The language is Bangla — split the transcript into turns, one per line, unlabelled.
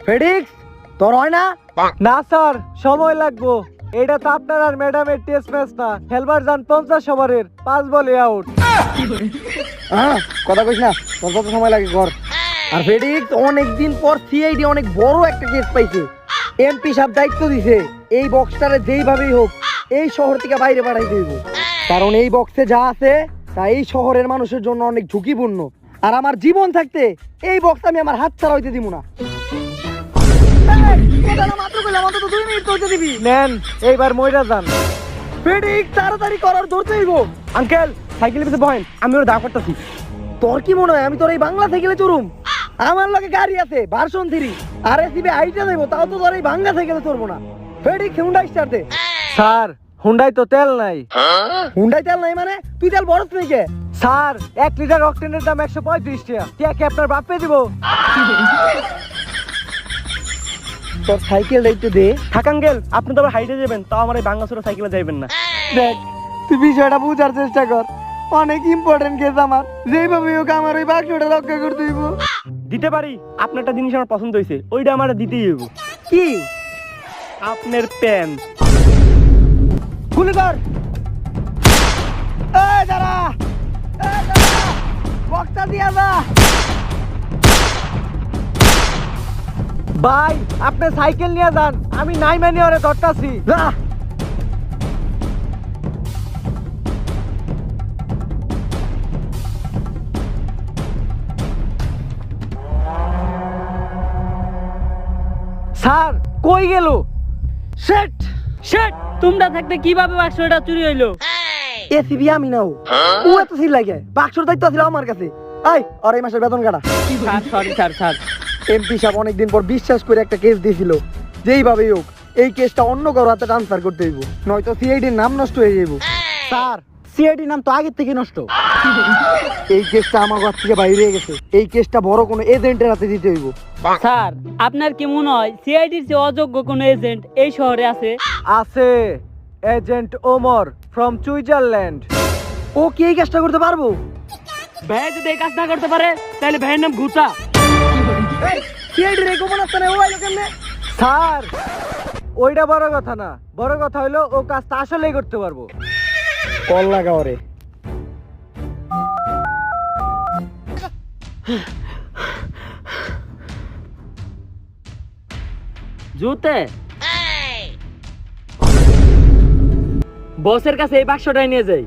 ফেডিক্স তোর হয় না? না স্যার, সময় লাগবো। এটা তো আপনার আর ম্যাডামের টেস্ট ম্যাচ না, খেলবার যান 50 ওভারের 5 বলে আউট। কথা কইস না, তোর কত সময় লাগে ঘর। আর ফেডিক্স অনেকদিন পর সিআইডি অনেক বড় একটা কেস পাইছে। এমপি সাহেব দায়িত্ব দিছে এই বক্সটারে যেইভাবেই হোক এই শহর থেকে বাইরে পাঠাই দেব, কারণ এই বক্সে যা আছে তা এই শহরের মানুষের জন্য অনেক ঝুঁকিপূর্ণ। আর আমার জীবন থাকতে এই বক্স আমি আমার হাত ছাড়া হইতে দিব না। নেন, এইবার মইরা যান। ফেডিক্স তাড়াতাড়ি করার ধরতে হইব। আঙ্কেল সাইকেলের পিছে বহেন, আমি ওর দাঁড় করতেছি। তোর কি মনে হয় আমি তোর এই বাংলা সাইকেলে চড়ুম? আমার লগে গাড়ি আছে ভার্সন 3, আর এসিবি আইটা দেব, তাও তো তোর এই বাংলা সাইকেলে চড়বো না। ফেডিক্স হুন্ডাই স্টার্ট দে। স্যার হুন্ডাই তো তেল নাই। হুন্ডাই তেল নাই মানে তুই তেল বড় তুই কে? স্যার 1 লিটার অক্টেনের দাম 135 টাকা। কে আপনার বাপ পে দিব? তোর সাইকেল দাইতে দে। থাক আঙ্কেল, আপনি তো আবার হাইটে যাবেন, তাও আমার এই বাংলা ছোট সাইকেলে যাইবেন না। দেখ তুই বিষয়টা বুঝার চেষ্টা কর, অনেক ইম্পর্টেন্ট কেস আমার, যেইভাবে হোক আমার ওই বাক্সটা রক্ষা করতে হইব। দিতে পারি, আপনার একটা জিনিস আমার পছন্দ হয়েছে, ওইটা আমার দিতেই হইব। কি? আপনার প্যান। গুলি কর। এই দাঁড়া, বক্সটা দিয়া যা। ভাই আপনি সাইকেল নিয়ে যান, আমি নাই মানে ওরে ধরতাছি। যা। স্যার কই গেল? শিট
শিট, তোমরা থাকতে কিভাবে বাক্সটা চুরি হইলো?
এসিবি আমি নাও, ও এত সিল লাগে, বাক্সর দায়িত্ব ছিল আমার কাছে। আই আর এই মাসের বেতন কাটা।
Sir sorry sir, sir
MP সাহেব অনেকদিন পর বিশ্বাস করে একটা কেস দিয়েছিল, যেইভাবেই হোক এই কেসটা অন্য কারো হাতে ট্রান্সফার করতে হইব, নয়তো সিআইডির নাম নষ্ট হয়ে যাইব। স্যার সিআইডির নাম তো আগের থেকে নষ্ট। এই কেসটা আমার ঘর থেকে বাইরে হয়ে গেছে, এই কেসটা বড় কোনো এজেন্টের হাতে দিতে হইব।
স্যার আপনার কি মনে হয় সিআইডির যে অযোগ্য কোন এজেন্ট এই শহরে আছে?
আছে, এজেন্ট ওমর ফ্রম সুইজারল্যান্ড। ও কি এই কাজটা করতে পারবো?
ভাই যদি এই কাজ না করতে পারে তাহলে ভাইয়ের নাম ঘুতা।
স্যার ওইটা বড় কথা না, বড় কথা হইলো ও কাজটা আসলেই করতে পারবো। কল লাগাও রে।
জুতে বসের কাছে এই বাক্সটাই নিয়ে যাই।